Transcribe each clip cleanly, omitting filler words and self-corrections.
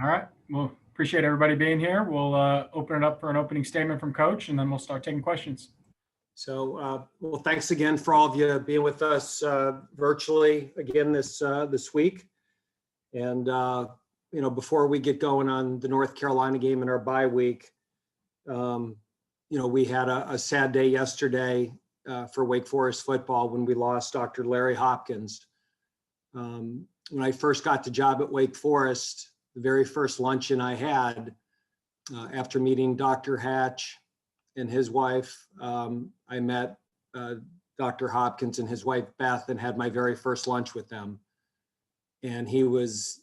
All right. Well, appreciate everybody being here. We'll open it up for an opening statement from Coach, and then we'll start taking questions. So, well, thanks again for all of you being with us virtually again this week. And before we get going on the North Carolina game in our bye week, we had a sad day yesterday for Wake Forest football when we lost Dr. Larry Hopkins. When I first got the job at Wake Forest, the very first luncheon I had after meeting Dr. Hatch and his wife, I met Dr. Hopkins and his wife Beth and had my very first lunch with them. And he was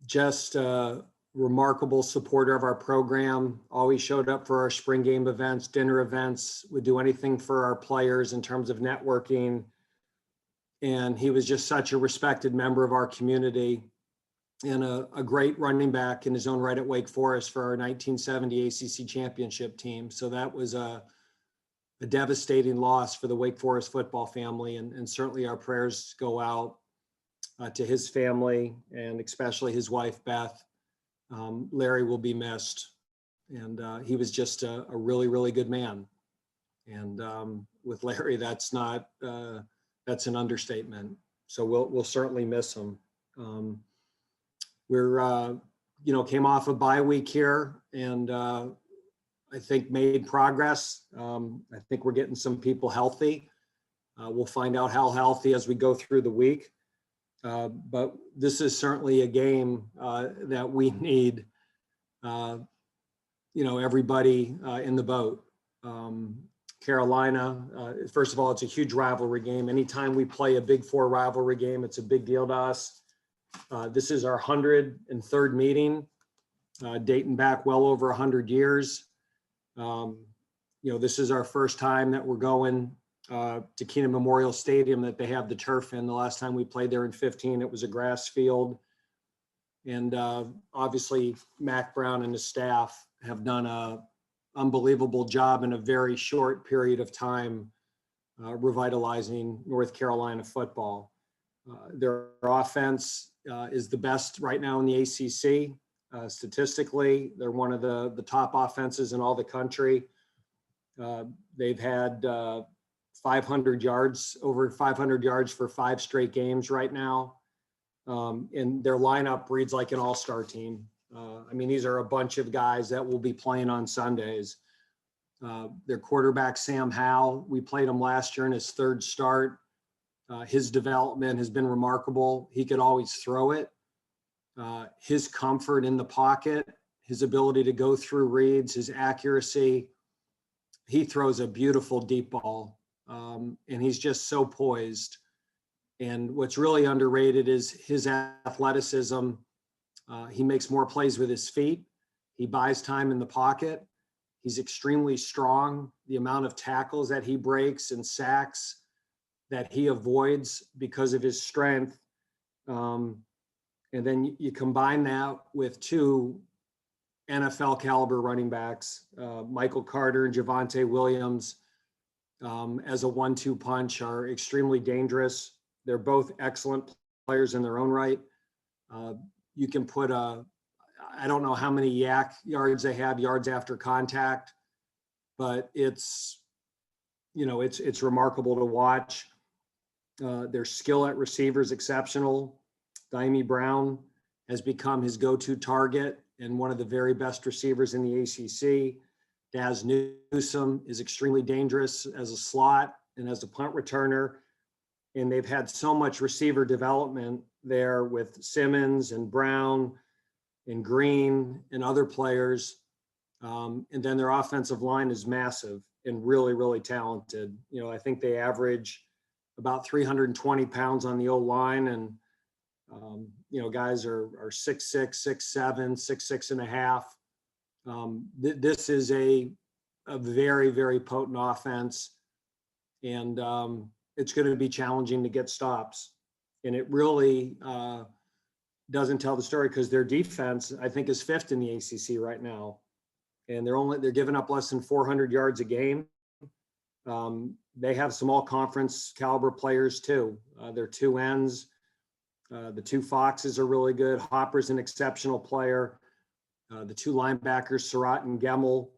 just a remarkable supporter of our program, always showed up for our spring game events, dinner events, would do anything for our players in terms of networking. And he was just such a respected member of our community and a great running back in his own right at Wake Forest for our 1970 ACC championship team. So that was a devastating loss for the Wake Forest football family. And certainly our prayers go out to his family and especially his wife, Beth. Larry will be missed. And he was just a really, really good man. And with Larry, that's an understatement. So we'll certainly miss him. We're, came off a bye week here and I think made progress. I think we're getting some people healthy. We'll find out how healthy as we go through the week. But this is certainly a game that we need, everybody in the boat. Carolina, first of all, it's a huge rivalry game. Anytime we play a Big Four rivalry game, it's a big deal to us. This is our 103rd meeting, dating back well over 100 years. This is our first time that we're going to Keenan Memorial Stadium that they have the turf in. The last time we played there in 2015, it was a grass field. And obviously, Mac Brown and his staff have done an unbelievable job in a very short period of time revitalizing North Carolina football. Their offense is the best right now in the ACC. Statistically, they're one of the top offenses in all the country. They've had 500 yards, over 500 yards for 5 straight games right now. And their lineup reads like an all-star team. These are a bunch of guys that will be playing on Sundays. Their quarterback, Sam Howell, we played him last year in his 3rd start. His development has been remarkable. He could always throw it. His comfort in the pocket, his ability to go through reads, his accuracy. He throws a beautiful deep ball, and he's just so poised. And what's really underrated is his athleticism. He makes more plays with his feet. He buys time in the pocket. He's extremely strong. The amount of tackles that he breaks and sacks that he avoids because of his strength. And then you combine that with 2 NFL caliber running backs, Michael Carter and Javonte Williams, as a 1-2 punch are extremely dangerous. They're both excellent players in their own right. You can put I don't know how many yak yards they have, yards after contact, but it's remarkable to watch. Their skill at receiver is exceptional. Diami Brown has become his go-to target and one of the very best receivers in the ACC. Daz Newsome is extremely dangerous as a slot and as a punt returner. And they've had so much receiver development there with Simmons and Brown and Green and other players. And then their offensive line is massive and really, really talented. I think they average about 320 pounds on the O-line, and guys are 6'6", 6'7", 6'6 and a half. This is a very, very potent offense, and it's going to be challenging to get stops. And it really doesn't tell the story because their defense, I think, is 5th in the ACC right now, and they're giving up less than 400 yards a game. They have some all-conference caliber players too. Their 2 ends The two Foxes are really good. Hopper's an exceptional player. The two linebackers, Surratt and Gemmel,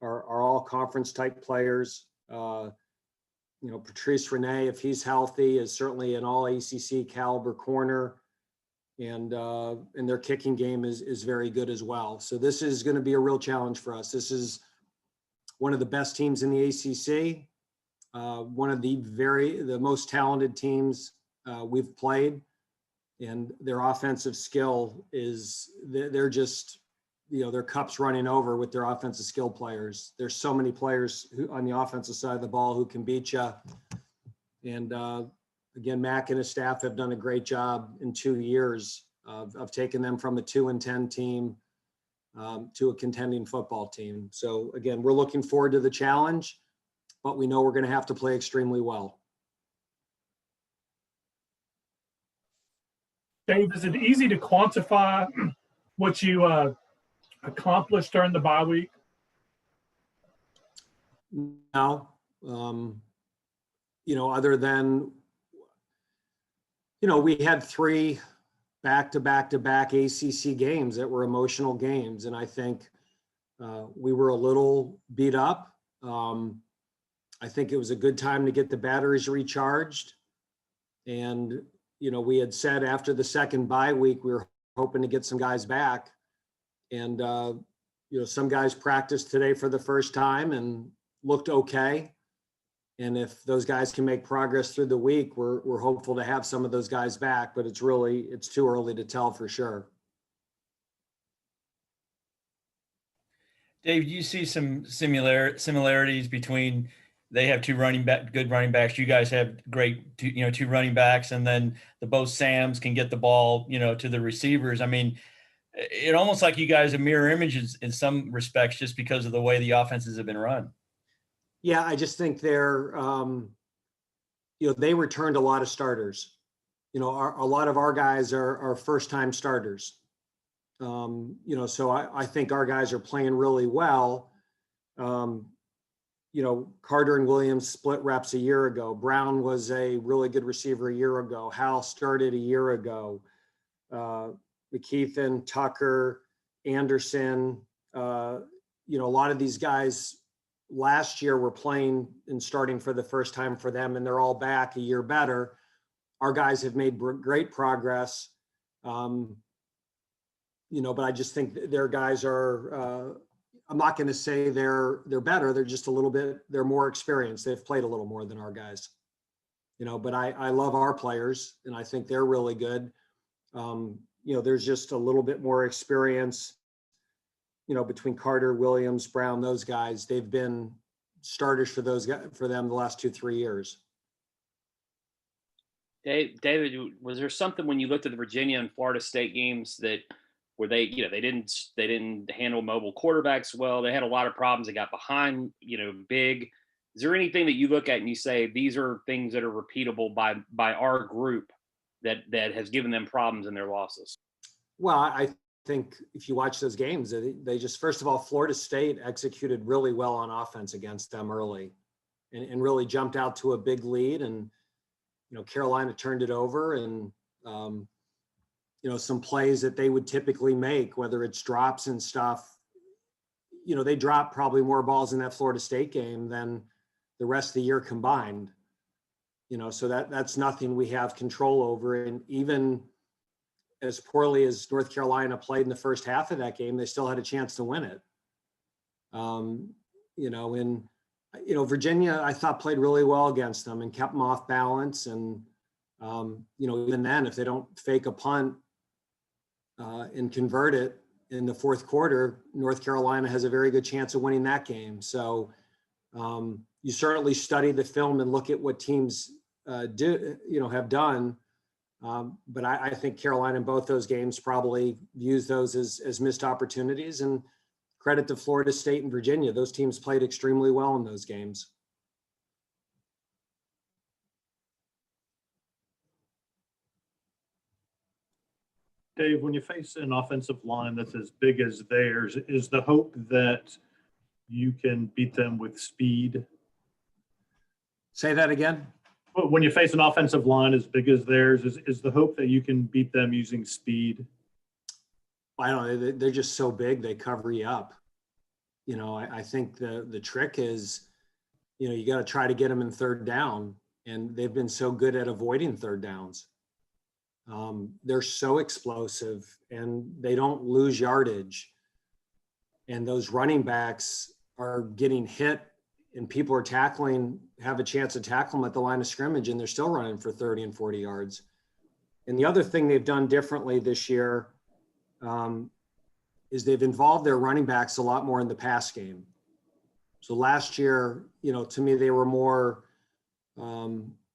are all conference type players. Patrice Rene, if he's healthy, is certainly an all ACC caliber corner. And their kicking game is very good as well. So this is going to be a real challenge for us. This is one of the best teams in the ACC, one of the most talented teams we've played, and their offensive skill they're just, their cup's running over with their offensive skill players. There's so many players on the offensive side of the ball who can beat you. And again, Mac and his staff have done a great job in 2 years of taking them from a 2-10 team to a contending football team. So again, we're looking forward to the challenge, but we know we're going to have to play extremely well. Dave, is it easy to quantify what you accomplished during the bye week? No, other than, we had 3 back-to-back ACC games that were emotional games. And I think we were a little beat up. I think it was a good time to get the batteries recharged. And, we had said after the second bye week, we were hoping to get some guys back. And, some guys practiced today for the first time and looked okay. And if those guys can make progress through the week, we're hopeful to have some of those guys back, but it's too early to tell for sure. Dave, do you see some similarities between they have good running backs, you guys have great two running backs, and then both Sams can get the ball to the receivers? I mean, it almost like you guys are mirror images in some respects just because of the way the offenses have been run. Yeah, I just think they're, they returned a lot of starters. A lot of our guys are first-time starters. So I think our guys are playing really well. Carter and Williams split reps a year ago. Brown was a really good receiver a year ago. Hal started a year ago. McKeithen, Tucker, Anderson, a lot of these guys last year were playing and starting for the first time for them, and they're all back a year better. Our guys have made great progress. But I just think their guys are, I'm not going to say they're better. They're just they're more experienced. They've played a little more than our guys, but I love our players and I think they're really good. There's just a little bit more experience, between Carter, Williams, Brown, those guys. They've been starters for them the last 2-3 years. David, was there something when you looked at the Virginia and Florida State games where they didn't handle mobile quarterbacks well? They had a lot of problems. They got behind, big. Is there anything that you look at and you say these are things that are repeatable by our group that has given them problems in their losses? Well, I think if you watch those games, they just, first of all, Florida State executed really well on offense against them early and really jumped out to a big lead. And, Carolina turned it over, and, some plays that they would typically make, whether it's drops and stuff, they dropped probably more balls in that Florida State game than the rest of the year combined. So that's nothing we have control over. And even as poorly as North Carolina played in the first half of that game, they still had a chance to win it. Virginia, I thought, played really well against them and kept them off balance. And, even then, if they don't fake a punt and convert it in the fourth quarter, North Carolina has a very good chance of winning that game. So you certainly study the film and look at what teams have done. But I think Carolina in both those games probably views those as missed opportunities, and credit to Florida State and Virginia. Those teams played extremely well in those games. Dave, when you face an offensive line that's as big as theirs, is the hope that you can beat them with speed? Say that again. But when you face an offensive line as big as theirs, is the hope that you can beat them using speed? I don't know. They're just so big, they cover you up. I think the trick is, you got to try to get them in third down, and they've been so good at avoiding third downs. They're so explosive, and they don't lose yardage. And those running backs are getting hit, and people are have a chance to tackle them at the line of scrimmage, and they're still running for 30 and 40 yards. And the other thing they've done differently this year is they've involved their running backs a lot more in the pass game. So last year, to me, they were more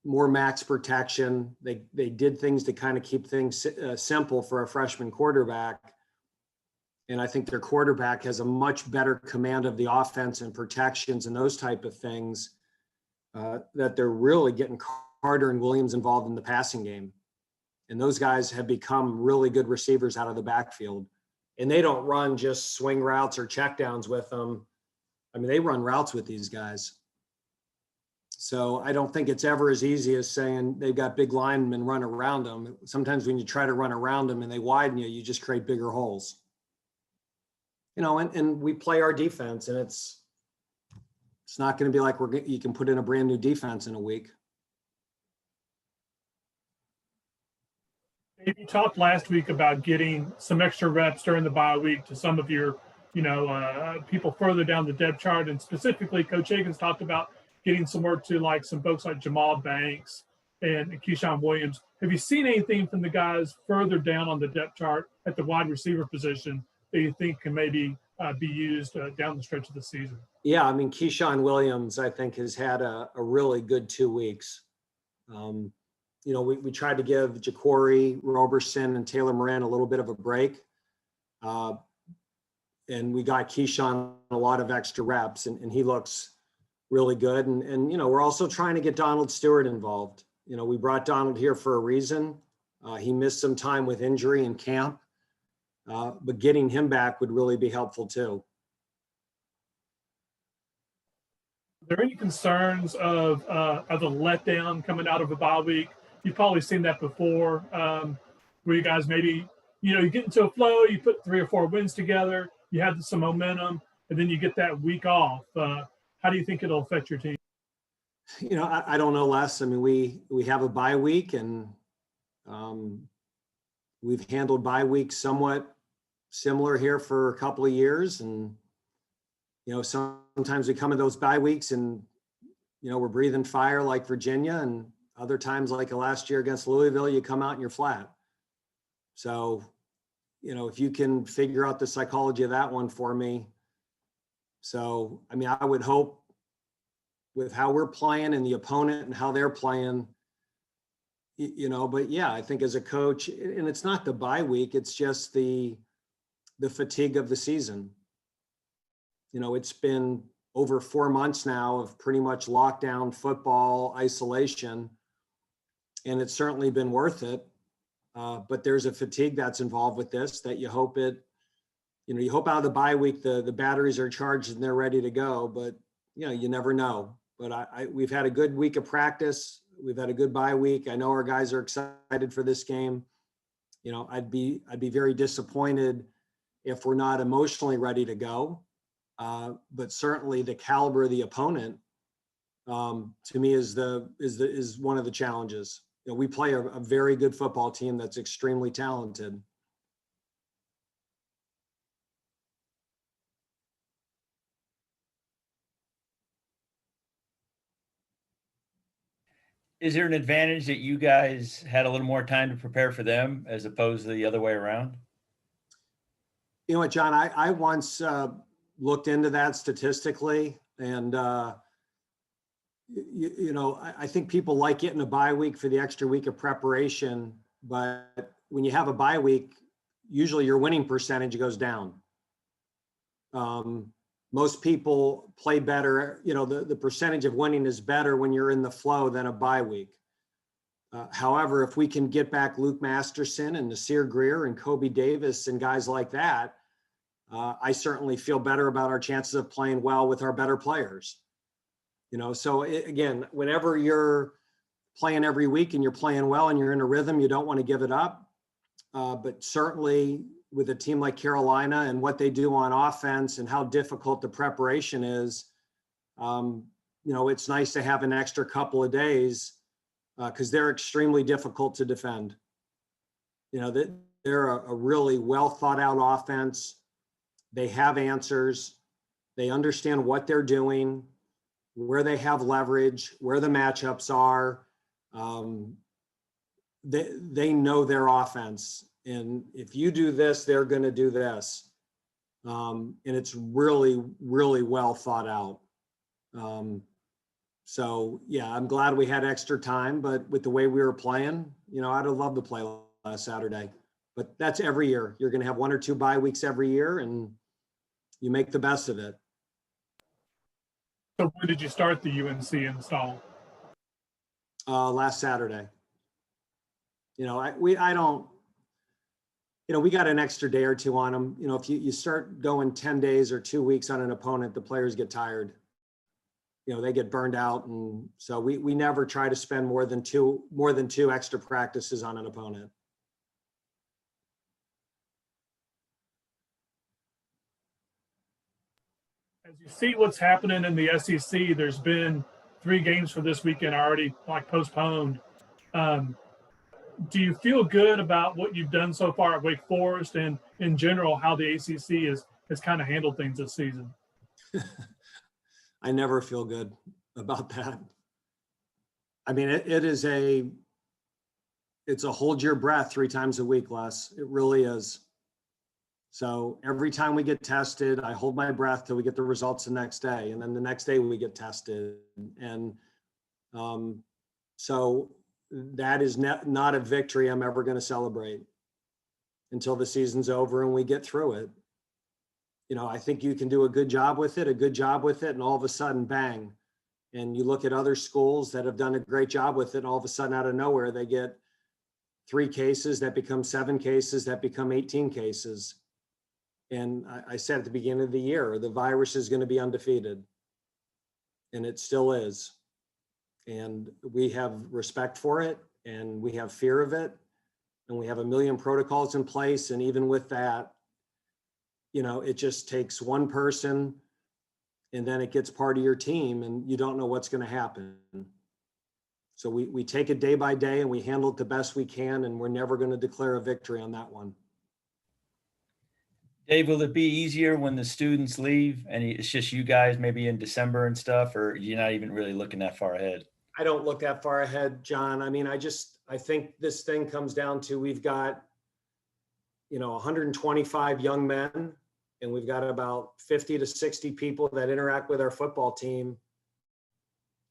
max protection. They did things to kind of keep things simple for a freshman quarterback. And I think their quarterback has a much better command of the offense and protections and those type of things, that they're really getting Carter and Williams involved in the passing game. And those guys have become really good receivers out of the backfield. And they don't run just swing routes or checkdowns with them. I mean, they run routes with these guys. So I don't think it's ever as easy as saying they've got big linemen run around them. Sometimes when you try to run around them and they widen you, you just create bigger holes. And we play our defense, and it's not going to be like you can put in a brand new defense in a week. You talked last week about getting some extra reps during the bye week to some of your, people further down the depth chart, and specifically, Coach Higgins talked about getting some work to like some folks like Jamal Banks and Keyshawn Williams. Have you seen anything from the guys further down on the depth chart at the wide receiver position that you think can maybe be used down the stretch of the season? Yeah, I mean, Keyshawn Williams, I think, has had a really good 2 weeks. We tried to give Ja'Cory Roberson and Taylor Moran a little bit of a break. And we got Keyshawn a lot of extra reps, and he looks really good. And we're also trying to get Donald Stewart involved. We brought Donald here for a reason. He missed some time with injury in camp, but getting him back would really be helpful too. Are there any concerns of a letdown coming out of a bye week? You've probably seen that before, where you guys maybe, you get into a flow, you put 3 or 4 wins together, you have some momentum, and then you get that week off. How do you think it'll affect your team? I don't know, Les. I mean, we have a bye week, and we've handled bye weeks somewhat similar here for a couple of years. And, sometimes we come in those bye weeks and, we're breathing fire like Virginia, and other times like last year against Louisville, you come out and you're flat. So, if you can figure out the psychology of that one for me. So, I mean, I would hope with how we're playing and the opponent and how they're playing, but yeah, I think as a coach, and it's not the bye week, it's just the fatigue of the season. It's been over 4 months now of pretty much lockdown football isolation, and it's certainly been worth it. But there's a fatigue that's involved with this that you hope you hope out of the bye week, the batteries are charged and they're ready to go, but you never know. But we've had a good week of practice. We've had a good bye week. I know our guys are excited for this game. I'd be very disappointed if we're not emotionally ready to go. But certainly the caliber of the opponent, to me, is one of the challenges. We play a very good football team that's extremely talented. Is there an advantage that you guys had a little more time to prepare for them as opposed to the other way around? You know what, John, I once looked into that statistically, and I think people like getting a bye week for the extra week of preparation, but when you have a bye week, usually your winning percentage goes down. Most people play better, the percentage of winning is better when you're in the flow than a bye week. However, if we can get back Luke Masterson and Nasir Greer and Kobe Davis and guys like that, I certainly feel better about our chances of playing well with our better players. So again, whenever you're playing every week and you're playing well and you're in a rhythm, you don't want to give it up. But certainly with a team like Carolina and what they do on offense and how difficult the preparation is, it's nice to have an extra couple of days because they're extremely difficult to defend. They're a really well thought out offense. They have answers. They understand what they're doing, where they have leverage, where the matchups are. They know their offense. And if you do this, they're going to do this. And it's really, really well thought out. So, yeah, I'm glad we had extra time, but with the way we were playing, I'd have loved to play last Saturday. But that's every year. You're going to have 1 or 2 bye weeks every year, and you make the best of it. So when did you start the UNC install? Last Saturday. We got an extra day or 2 on them. If you start going 10 days or 2 weeks on an opponent, the players get tired. They get burned out. And so we never try to spend more than two extra practices on an opponent. As you see what's happening in the SEC, there's been 3 games for this weekend already postponed. Do you feel good about what you've done so far at Wake Forest and in general, how the ACC has kind of handled things this season? I never feel good about that. I mean, it's a hold your breath 3 times a week, Les. It really is. So every time we get tested, I hold my breath till we get the results the next day. And then the next day we get tested. And so that is not a victory I'm ever going to celebrate until the season's over and we get through it. I think you can do a good job with it, and all of a sudden, bang. And you look at other schools that have done a great job with it, and all of a sudden out of nowhere, they get 3 cases that become 7 cases that become 18 cases. And I said at the beginning of the year, the virus is going to be undefeated. And it still is. And we have respect for it, and we have fear of it, and we have a million protocols in place. And even with that, it just takes one person, and then it gets part of your team, and you don't know what's going to happen. So we take it day by day, and we handle it the best we can, and we're never going to declare a victory on that one. Dave, will it be easier when the students leave and it's just you guys maybe in December and stuff, or you're not even really looking that far ahead? I don't look that far ahead, John. I mean, I think this thing comes down to we've got, 125 young men, and we've got about 50 to 60 people that interact with our football team.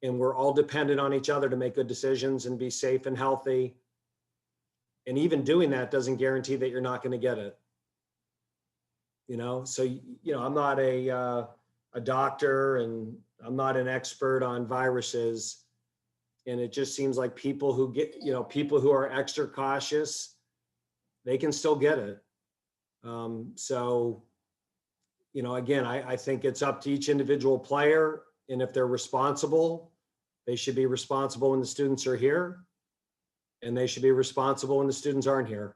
And we're all dependent on each other to make good decisions and be safe and healthy. And even doing that doesn't guarantee that you're not going to get it. So, I'm not a doctor, and I'm not an expert on viruses. And it just seems like people who people who are extra cautious, they can still get it. Again, I think it's up to each individual player. And if they're responsible, they should be responsible when the students are here. And they should be responsible when the students aren't here.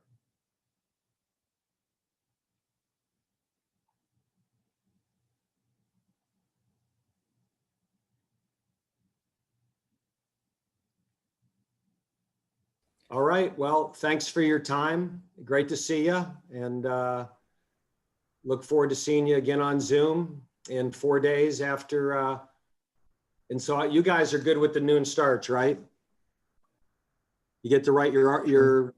All right. Well, thanks for your time. Great to see you. And look forward to seeing you again on Zoom in 4 days after. And so you guys are good with the noon starts, right? You get to write you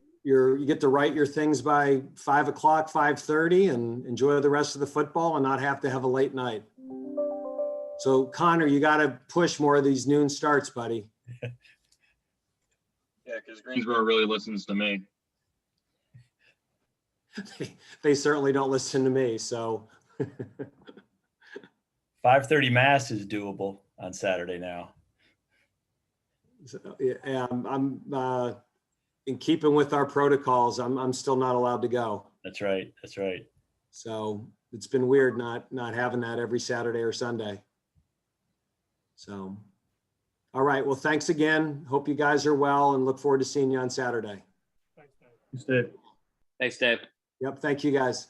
get to write your things by 5 o'clock, 5:30, and enjoy the rest of the football and not have to have a late night. So Connor, you got to push more of these noon starts, buddy. Yeah, because Greensboro really listens to me. They certainly don't listen to me. So 5:30 mass is doable on Saturday now. yeah, I'm in keeping with our protocols. I'm still not allowed to go. That's right. That's right. So it's been weird not having that every Saturday or Sunday. So, All right. Well, thanks again. Hope you guys are well and look forward to seeing you on Saturday. Thanks, Dave. Thanks, Dave. Thanks, Dave. Yep. Thank you guys.